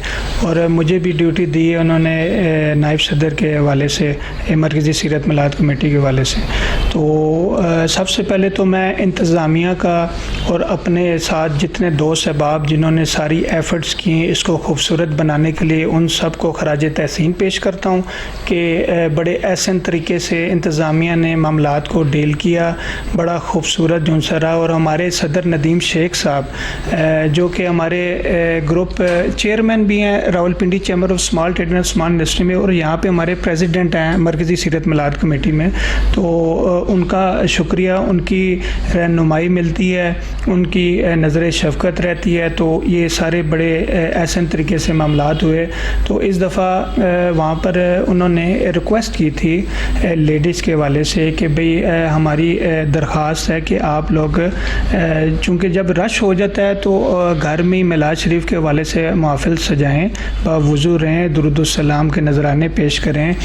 और मुझे भी ड्यूटी दी है उन्होंने नाइब सदर के हवाले से, मरकज़ी सीरत मिलाद कमेटी के हवाले से। तो सबसे पहले तो मैं इंतज़ामिया का और अपने साथ जितने दोस्त अहबाब जिन्होंने सारी एफ़र्ट्स किए इसको खूबसूरत बनाने के लिए, उन सब को खराज तहसीन पेश करता हूँ कि बड़े एहसन तरीके से इंतज़ामिया ने मामलात को डील किया, बड़ा खूबसूरत जुनसा रहा। और हमारे सदर नदीम शेख साहब जो कि हमारे ग्रुप चेयरमैन भी हैं Rawalpindi chamber of small trade and small industry में, और यहाँ पे हमारे प्रेसिडेंट हैं मरकज़ी सीरत मिलाद कमेटी में, तो उनका शुक्रिया, उनकी रहनुमाई मिलती है, उनकी नज़र शफ़क़त रहती है। तो ये सारे बड़े एहसन तरीके से मामलात हुए, तो इस दफ़ा वहाँ पर उन्होंने रिक्वेस्ट की थी लेडीज़ के हवाले से कि भाई हमारी दरख्वास्त है कि आप लोग चूँकि जब रश हो जाता है तो घर में मिलाद शरीफ के हवाले से महफिल सजाएँ, वज़ू रहें, दुरूद-उस-सलाम के नजराने पेश करें,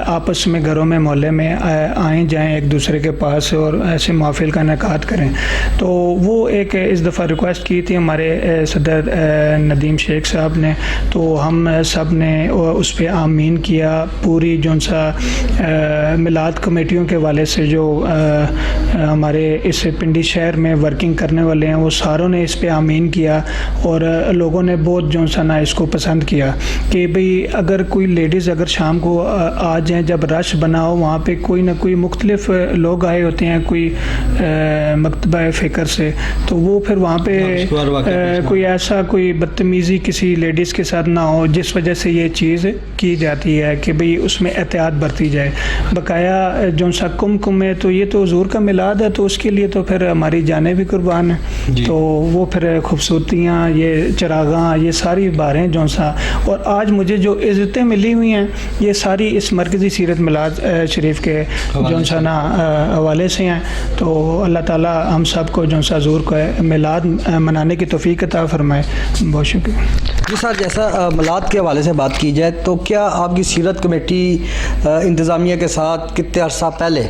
आपस में घरों में मोहल्ले में आएँ जाएँ एक दूसरे के पास और ऐसे महफिल का इनेकाद करें। तो वो एक इस दफ़ा रिक्वेस्ट की थी हमारे सदर नदीम शेख साहब ने, तो हम सब ने उस पर आमीन किया। पूरी जो सा मिलाद कमेटियों के वाले से जो हमारे इस पिंडी शहर में वर्किंग करने वाले हैं वो सारों ने इस पे आमीन किया और लोगों ने बहुत जो सा ना इसको पसंद किया कि भाई अगर कोई लेडीज़ अगर शाम को आ जाएँ, जब रश बना हो वहाँ पे कोई ना कोई मुख्तलिफ लोग आए होते हैं, कोई मकतबा फ़िक्र से, तो वो फिर वहाँ पे कोई ऐसा कोई बदतमीज़ी किसी लेडीज़ के साथ ना हो जिस वजह से ये चीज़ की जाती है कि भाई उसमें एहतियात बरती जाए। बकाया जो सा कुम है तो ये तो हुज़ूर का मिलाद है, तो उसके लिए तो फिर हमारी जानें भी कुर्बान हैं। तो वो फिर खूबसूरतियाँ, ये चरागां, ये सारी बारें जो सा, और आज मुझे जो इज़्ज़तें मिली हुई हैं ये सारी इस मरकज़ी सीरत मिलाद शरीफ के जो सा ना हवाले से हैं। तो अल्लाह ताला हम सब को जो सा हुज़ूर का मिलाद मनाने की तौफ़ीक अता फ़रमाए। बहुत शुक्रिया जी सर। जैसा मिलाद के हवाले से बात की जाए तो क्या आपकी सीरत कमेटी इंतज़ामिया के साथ कितने अर्सा पहले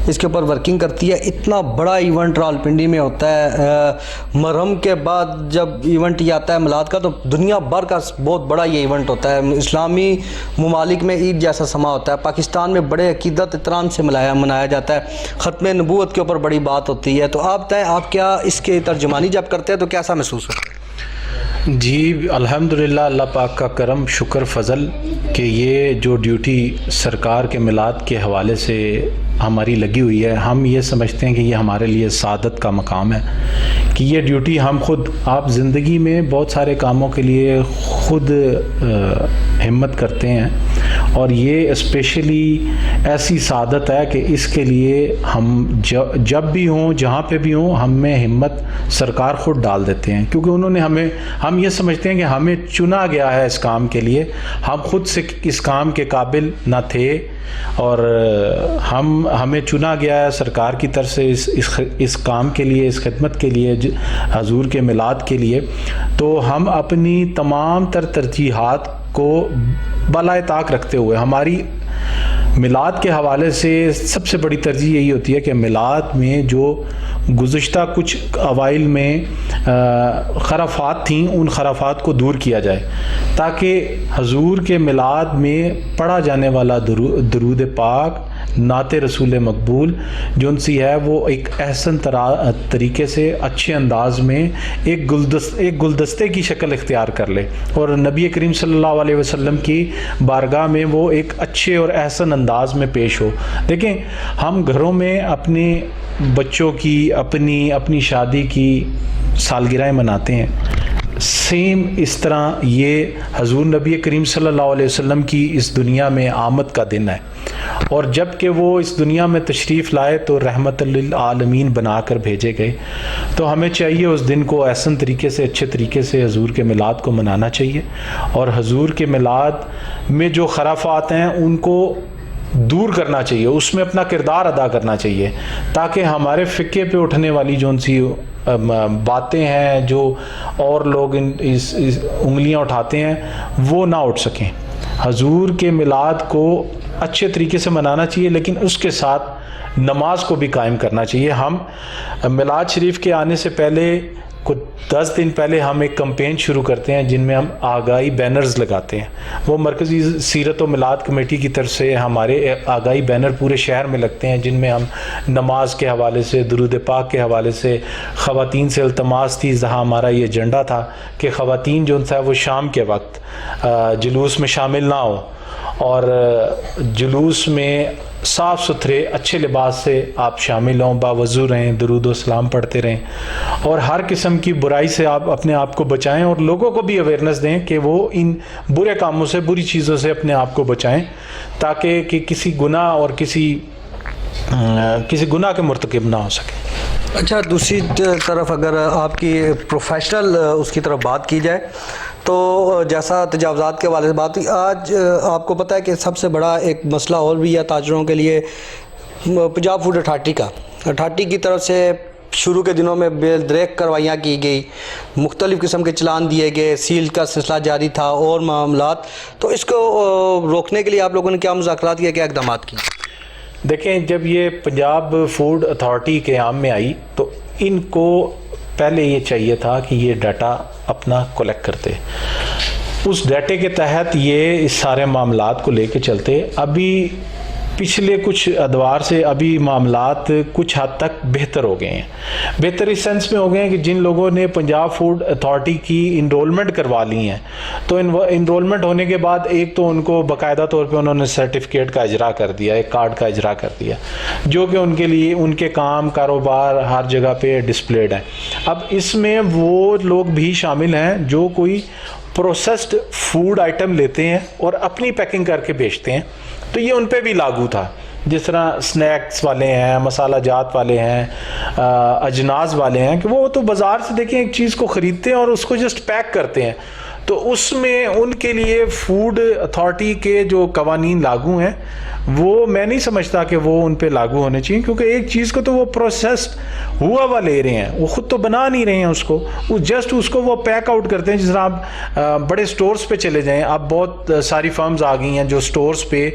इसके ऊपर वर्किंग करती है? इतना बड़ा इवेंट रावलपिंडी में होता है, मुहर्रम के बाद जब इवेंट ये आता है मिलाद का, तो दुनिया भर का बहुत बड़ा ये इवेंट होता है। इस्लामी ममालिक में ईद जैसा समा होता है, पाकिस्तान में बड़े अकीदत इतराम से मनाया जाता है, ख़त्म नबूवत के ऊपर बड़ी बात होती है। तो आप तय आप क्या इसके तर्जुमानी जब करते हैं तो कैसा महसूस होता है? जी अल्हम्दुलिल्लाह, अल्लाह पाक का करम, शुक्र फ़ज़ल कि ये जो ड्यूटी सरकार के मिलाद के हवाले से हमारी लगी हुई है, हम ये समझते हैं कि ये हमारे लिए सादत का मकाम है कि ये ड्यूटी हम खुद, आप ज़िंदगी में बहुत सारे कामों के लिए खुद हिम्मत करते हैं और ये स्पेशली ऐसी सादत है कि इसके लिए हम जब भी हों, जहाँ पे भी हों, हम में हिम्मत सरकार खुद डाल देते हैं, क्योंकि उन्होंने हम ये समझते हैं कि हमें चुना गया है इस काम के लिए, हम खुद से इस काम के काबिल ना थे और हमें चुना गया है सरकार की तरफ से इस काम के लिए, इस खिदमत के लिए, हजूर के मिलाद के लिए। तो हम अपनी तमाम तरजीहात को बलाए ताक रखते हुए, हमारी मिलाद के हवाले से सबसे बड़ी तरजीह यही होती है कि मिलाद में जो गुज़श्ता कुछ अवाइल में खराफात थीं, उन खराफात को दूर किया जाए ताकि हजूर के मिलाद में पढ़ा जाने वाला दरूद पाक, नाते रसूल मकबूल जो उनसी है, वो एक एहसन तरीके से अच्छे अंदाज में एक गुलदस्ते की शक्ल इख्तियार कर ले और नबी करीम सल्लल्लाहु अलैहि वसल्लम की बारगाह में वो एक अच्छे और एहसन अंदाज में पेश हो। देखें, हम घरों में अपने बच्चों की अपनी शादी की सालगिरह मनाते हैं, सेम इस तरह ये हजूर नबी करीम सल्लल्लाहु अलैहि वसल्लम की इस दुनिया में आमद का दिन है और जब कि वो इस दुनिया में तशरीफ़ लाए तो रहमतुल लिल आलमीन बनाकर भेजे गए। तो हमें चाहिए उस दिन को एहसन तरीके से, अच्छे तरीके से हजूर के मिलाद को मनाना चाहिए और हजूर के मिलाद में जो खराफात हैं उनको दूर करना चाहिए, उसमें अपना किरदार अदा करना चाहिए ताकि हमारे फ़िक्के पे उठने वाली जो सी बातें हैं, जो और लोग इस उंगलियां उठाते हैं, वो ना उठ सकें। हजूर के मिलाद को अच्छे तरीके से मनाना चाहिए, लेकिन उसके साथ नमाज को भी कायम करना चाहिए। हम मिलाद शरीफ के आने से पहले कुछ 10 दिन पहले हम एक कैंपेन शुरू करते हैं जिनमें हम आगाही बैनर्स लगाते हैं। वो मरकज़ी सीरत व मिलाद कमेटी की तरफ से हमारे आगाही बैनर पूरे शहर में लगते हैं जिनमें हम नमाज के हवाले से, दुरूद पाक के हवाले से, ख़वातीन से इल्तमास थी, जहाँ हमारा ये एजेंडा था कि ख़वातीन जो है वो शाम के वक्त जुलूस में शामिल ना हो और जुलूस में साफ़ सुथरे अच्छे लिबास से आप शामिल हों, बावज़ू रहें, दुरूद व सलाम पढ़ते रहें और हर किस्म की बुराई से आप अपने आप को बचाएं और लोगों को भी अवेयरनेस दें कि वो इन बुरे कामों से, बुरी चीज़ों से अपने आप को बचाएं ताकि कि किसी गुनाह और किसी गुनाह के मुर्तकिब ना हो सके। अच्छा, दूसरी तरफ अगर आपकी प्रोफेशनल उसकी तरफ बात की जाए तो जैसा तजावज़ात के हवाले से बात हुई, आज आपको पता है कि सबसे बड़ा एक मसला और भी है ताजरों के लिए, पंजाब फूड अथॉरिटी की तरफ से शुरू के दिनों में बेदरेक कार्रवाइयाँ की गई, मुख्तलिफ़ किस्म के चलान दिए गए, सील का सिलसिला जारी था और मामलात। तो इसको रोकने के लिए आप लोगों ने क्या मुज़ाकरात किए, क्या इक़दाम किए? देखें, जब ये पंजाब फूड अथॉरिटी के आम में आई तो इनको पहले ये चाहिए था कि ये डाटा अपना कलेक्ट करते, उस डाटे के तहत ये इस सारे मामलात को लेके चलते। अभी पिछले कुछ अदवार से अभी मामलात कुछ हद तक बेहतर हो गए हैं। बेहतर इस सेंस में हो गए हैं कि जिन लोगों ने पंजाब फूड अथॉरिटी की इनरोलमेंट करवा ली हैं, तो इनरोलमेंट होने के बाद एक तो उनको बाकायदा तौर पे उन्होंने सर्टिफिकेट का इजरा कर दिया, एक कार्ड का इजरा कर दिया, जो कि उनके लिए उनके काम कारोबार हर जगह पे डिस्प्लेड है। अब इसमें वो लोग भी शामिल हैं जो कोई प्रोसेस्ड फूड आइटम लेते हैं और अपनी पैकिंग करके बेचते हैं, तो ये उन पे भी लागू था। जिस तरह स्नैक्स वाले हैं, मसाला जात वाले हैं, अजनास वाले हैं, कि वो तो बाज़ार से देखें एक चीज़ को ख़रीदते हैं और उसको जस्ट पैक करते हैं, तो उसमें उनके लिए फूड अथॉरिटी के जो कवानीन लागू हैं वो मैं नहीं समझता कि वो उन पे लागू होने चाहिए, क्योंकि एक चीज़ को तो वो प्रोसेस्ड हुआ हुआ ले रहे हैं, वो ख़ुद तो बना नहीं रहे हैं उसको, वो जस्ट उसको वो पैक आउट करते हैं। जिस तरह आप बड़े स्टोर्स पे चले जाएं, अब बहुत सारी फर्म्स आ गई हैं जो स्टोर्स पे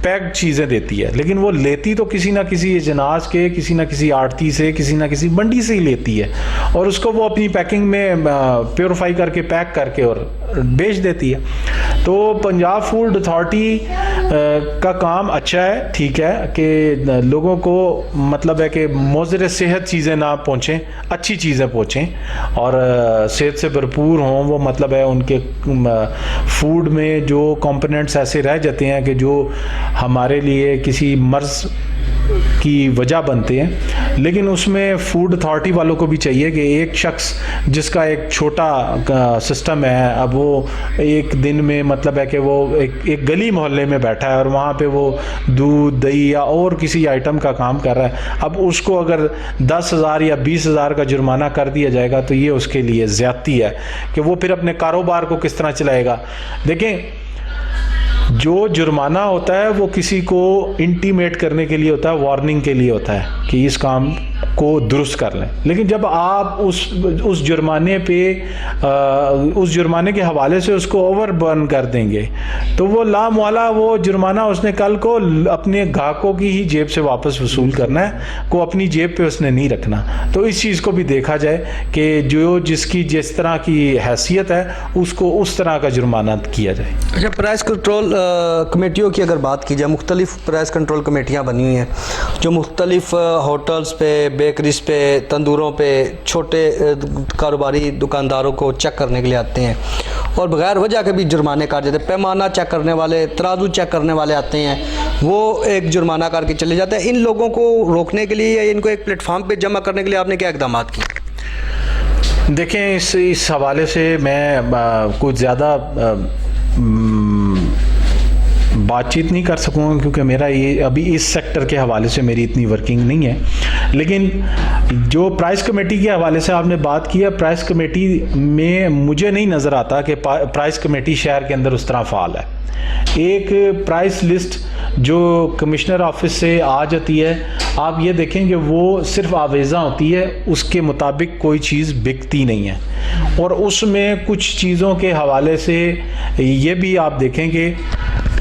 पैक्ड चीज़ें देती है, लेकिन वो लेती तो किसी ना किसी एजेंस के, किसी ना किसी आड़ती से, किसी ना किसी मंडी से ही लेती है, और उसको वो अपनी पैकिंग में प्योरीफाई करके पैक करके और बेच देती है। तो पंजाब फूड अथॉरिटी का काम अच्छा है, ठीक है कि लोगों को मतलब है कि मुज़र सेहत चीज़ें ना पहुँचें, अच्छी चीज़ें पहुँचें और सेहत से भरपूर हों। वो मतलब है उनके फूड में जो कंपोनेंट्स ऐसे रह जाते हैं कि जो हमारे लिए किसी मर्ज़ की वजह बनते हैं, लेकिन उसमें फूड अथॉरिटी वालों को भी चाहिए कि एक शख्स जिसका एक छोटा सिस्टम है, अब वो एक दिन में मतलब है कि वो एक गली मोहल्ले में बैठा है और वहाँ पे वो दूध दही या और किसी आइटम का काम कर रहा है, अब उसको अगर 10,000 या 20,000 का जुर्माना कर दिया जाएगा तो ये उसके लिए ज़्यादती है कि वो फिर अपने कारोबार को किस तरह चलाएगा। देखें, जो जुर्माना होता है वो किसी को इंटीमेट करने के लिए होता है, वार्निंग के लिए होता है कि इस काम को दुरुस्त कर लें, लेकिन जब आप उस जुर्माने पे उस जुर्माने के हवाले से उसको ओवर बर्न कर देंगे तो वो लामवाला वो जुर्माना उसने कल को अपने ग्राहकों की ही जेब से वापस वसूल करना है, को अपनी जेब पे उसने नहीं रखना। तो इस चीज़ को भी देखा जाए कि जो जिसकी जिस तरह की हैसियत है उसको उस तरह का जुर्माना किया जाए। अच्छा, प्राइस कंट्रोल कमेटियों की अगर बात की जाए, मुख्तलिफ प्राइस कंट्रोल कमेटियाँ बनी हुई हैं जो मुख्तलिफ होटल्स पे, बेकरीज पे, तंदूरों पे छोटे कारोबारी दुकानदारों को चेक करने के लिए आते हैं और बगैर वजह के भी जुर्माने काट जाते हैं। पैमाना चेक करने वाले, तराजू चेक करने वाले आते हैं, वो एक जुर्माना करके चले जाते हैं। इन लोगों को रोकने के लिए या इनको एक प्लेटफॉर्म पे जमा करने के लिए आपने क्या इक़दाम किए? देखें, इस हवाले से मैं कुछ ज़्यादा बातचीत नहीं कर सकूँगा क्योंकि मेरा ये अभी इस सेक्टर के हवाले से मेरी इतनी वर्किंग नहीं है, लेकिन जो प्राइस कमेटी के हवाले से आपने बात की है, प्राइस कमेटी में मुझे नहीं नज़र आता कि प्राइस कमेटी शहर के अंदर उस तरह फ़ाल है। एक प्राइस लिस्ट जो कमिश्नर ऑफिस से आ जाती है, आप ये देखेंगे वो सिर्फ आवेज़ा होती है, उसके मुताबिक कोई चीज़ बिकती नहीं है, और उसमें कुछ चीज़ों के हवाले से ये भी आप देखेंगे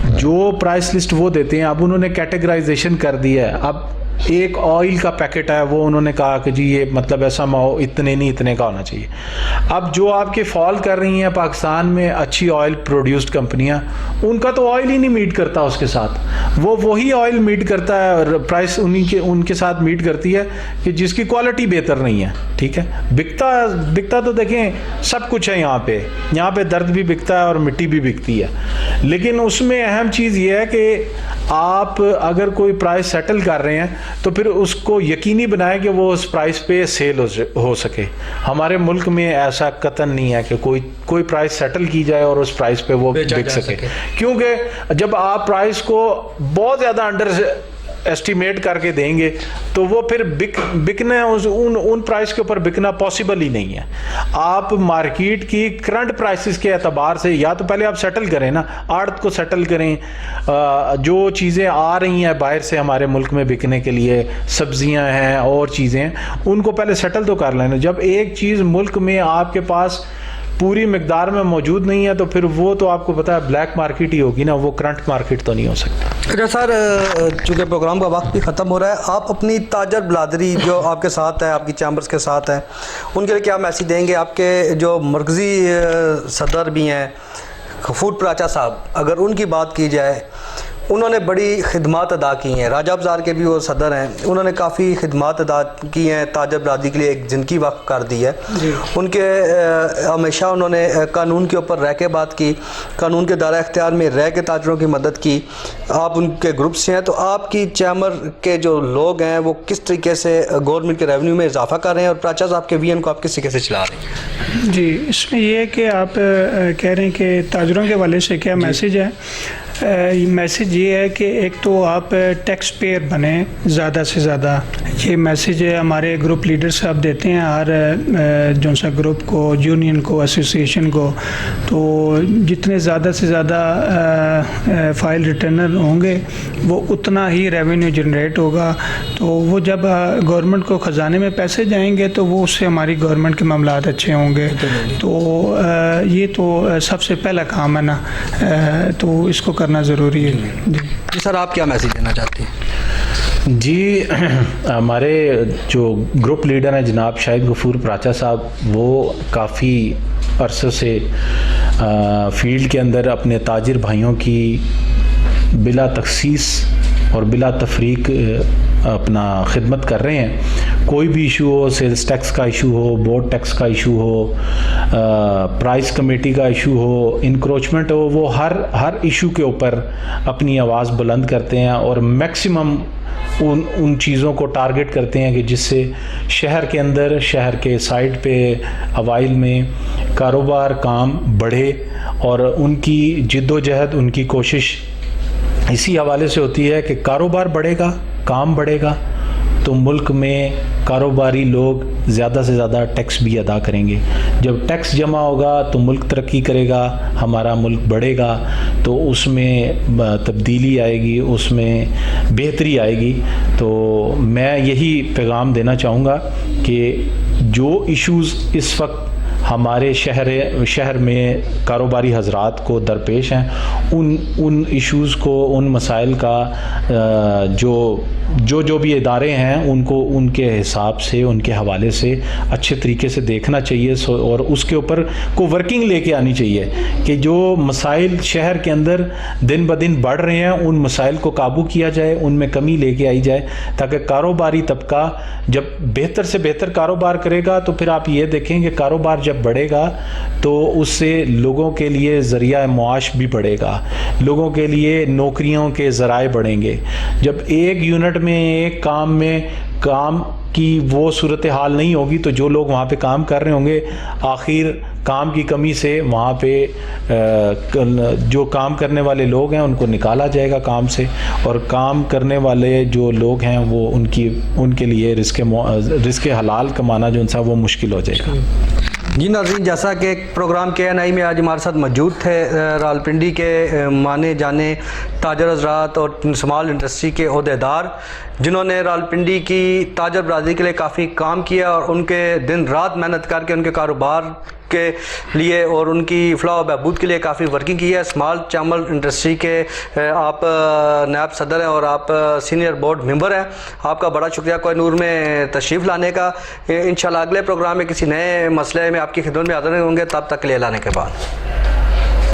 जो प्राइस लिस्ट वो देते हैं, अब उन्होंने कैटेगराइजेशन कर दी है। अब एक ऑयल का पैकेट है, वो उन्होंने कहा कि जी ये मतलब ऐसा इतने नहीं इतने का होना चाहिए। अब जो आपके फॉल कर रही हैं पाकिस्तान में अच्छी ऑयल प्रोड्यूस्ड कंपनियां, उनका तो ऑयल ही नहीं मीट करता उसके साथ, वो वही ऑयल मीट करता है और प्राइस उनके साथ मीट करती है कि जिसकी क्वालिटी बेहतर नहीं है। ठीक है, बिकता तो देखें सब कुछ है यहाँ पे दर्द भी बिकता है और मिट्टी भी बिकती है, लेकिन उसमें अहम चीज़ ये है कि आप अगर कोई प्राइस सेटल कर रहे हैं तो फिर उसको यकीनी बनाएं कि वो उस प्राइस पे सेल हो सके। हमारे मुल्क में ऐसा कतन नहीं है कि कोई प्राइस सेटल की जाए और उस प्राइस पे वो बिक सके, क्योंकि जब आप प्राइस को बहुत ज़्यादा अंडर एस्टिमेट करके देंगे तो वो फिर बिकना उन प्राइस के ऊपर बिकना पॉसिबल ही नहीं है। आप मार्केट की करंट प्राइसेस के एतबार से या तो पहले आप सेटल करें ना, आड़त को सेटल करें, जो चीज़ें आ रही हैं बाहर से हमारे मुल्क में बिकने के लिए, सब्जियां हैं और चीज़ें हैं, उनको पहले सेटल तो कर लेना। जब एक चीज़ मुल्क में आपके पास पूरी मिकदार में मौजूद नहीं है तो फिर वो तो आपको पता है ब्लैक मार्केट ही होगी ना, वो करंट मार्केट तो नहीं हो सकता। अच्छा सर, चूँकि प्रोग्राम का वक्त भी ख़त्म हो रहा है, आप अपनी ताजर बलादरी जो आपके साथ है, आपकी चैम्बर्स के साथ है, उनके लिए क्या मैसेज देंगे? आपके जो मरकज़ी सदर भी हैं गफूर प्राचा साहब, अगर उनकी बात की जाए, उन्होंने बड़ी खिदमत अदा की हैं। राजा बाज़ार के भी वो सदर हैं, उन्होंने काफ़ी खिदमत अदा की हैं, ताजर बरादरी के लिए एक ज़िंदगी वक्फ कर दी है। उनके हमेशा उन्होंने कानून के ऊपर रह के बात की, कानून के दायरा इख्तियार में रह के ताजरों की मदद की। आप उनके ग्रुप से हैं, तो आपकी चैम्बर के जो लोग हैं वो किस तरीके से गवर्नमेंट के रेवेन्यू में इजाफा कर रहे हैं, और प्राचा साहब के वीएन को आप किस तरीके से चला रहे हैं? जी, इसमें यह है कि आप कह रहे हैं कि ताजरों के हवाले से क्या मैसेज है। मैसेज ये है कि एक तो आप टैक्स पेयर बने ज़्यादा से ज़्यादा, ये मैसेज हमारे ग्रुप लीडर साहब देते हैं हर जो सा ग्रुप को, यूनियन को, एसोसिएशन को। तो जितने ज़्यादा से ज़्यादा फ़ाइल रिटर्नर होंगे वो उतना ही रेवेन्यू जनरेट होगा। तो वो जब गवर्नमेंट को ख़जाने में पैसे जाएंगे तो वो उससे हमारी गवर्नमेंट के मामलात अच्छे होंगे। तो ये तो सबसे पहला काम है ना, तो इसको करना ज़रूरी है। जी सर, आप क्या मैसेज देना चाहते हैं? जी, हमारे जो ग्रुप लीडर हैं जनाब शाहिद गफूर प्राचा साहब, वो काफ़ी अरसे से फील्ड के अंदर अपने ताजिर भाइयों की बिला तखसीस और बिला तफरीक अपना खिदमत कर रहे हैं। कोई भी इशू हो, सेल्स टैक्स का इशू हो, बोर्ड टैक्स का इशू हो, प्राइस कमेटी का इशू हो, इंक्रोचमेंट हो, वो हर इशू के ऊपर अपनी आवाज़ बुलंद करते हैं और मैक्सिमम उन चीज़ों को टारगेट करते हैं कि जिससे शहर के अंदर, शहर के साइड पे, अवाइल में कारोबार काम बढ़े। और उनकी जिद्दोजहद, उनकी कोशिश इसी हवाले से होती है कि कारोबार बढ़ेगा, काम बढ़ेगा तो मुल्क में कारोबारी लोग ज़्यादा से ज़्यादा टैक्स भी अदा करेंगे। जब टैक्स जमा होगा तो मुल्क तरक्की करेगा, हमारा मुल्क बढ़ेगा, तो उसमें तब्दीली आएगी, उसमें बेहतरी आएगी। तो मैं यही पैगाम देना चाहूँगा कि जो इश्यूज़ इस वक्त हमारे शहर में कारोबारी हजरात को दरपेश हैं, उन इश्यूज़ को, उन मसाइल का जो भी इदारे हैं उनको उनके हिसाब से, उनके हवाले से अच्छे तरीके से देखना चाहिए। और उसके ऊपर को वर्किंग लेके आनी चाहिए कि जो मसाइल शहर के अंदर दिन ब दिन बढ़ रहे हैं उन मसाइल को काबू किया जाए, उनमें कमी लेके आई जाए, ताकि कारोबारी तबका जब बेहतर से बेहतर कारोबार करेगा तो फिर आप ये देखेंगे कारोबार जब बढ़ेगा तो उससे लोगों के लिए ज़रिया मुआश भी बढ़ेगा, लोगों के लिए नौकरियों के ज़राए बढ़ेंगे। जब एक यूनिट में, एक काम की वो सूरत हाल नहीं होगी तो जो लोग वहाँ पे काम कर रहे होंगे, आखिर काम की कमी से वहाँ पे जो काम करने वाले लोग हैं उनको निकाला जाएगा काम से, और काम करने वाले जो लोग हैं वो उनके लिए रिस्क हलाल कमाना जो उनसा वो मुश्किल हो जाएगा। जी नाज़रीन, जैसा कि प्रोग्राम KNI में आज हमारे साथ मौजूद थे रावलपिंडी के माने जाने ताजर हज़रात और स्मॉल इंडस्ट्री के ओहदेदार, जिन्होंने रावलपिंडी की ताजर बरादरी के लिए काफ़ी काम किया और उनके दिन रात मेहनत करके उनके कारोबार के लिए और उनकी फलाह व बहबूद के लिए काफ़ी वर्किंग की है। स्मॉल चैम्बर इंडस्ट्री के आप नायब सदर हैं और आप सीनियर बोर्ड मेंबर हैं। आपका बड़ा शुक्रिया कोहिनूर में तशरीफ़ लाने का। इंशाल्लाह अगले प्रोग्राम में किसी नए मसले में आपकी खिदमत में हाज़िर होंगे। तब तक के लिए लाने के बाद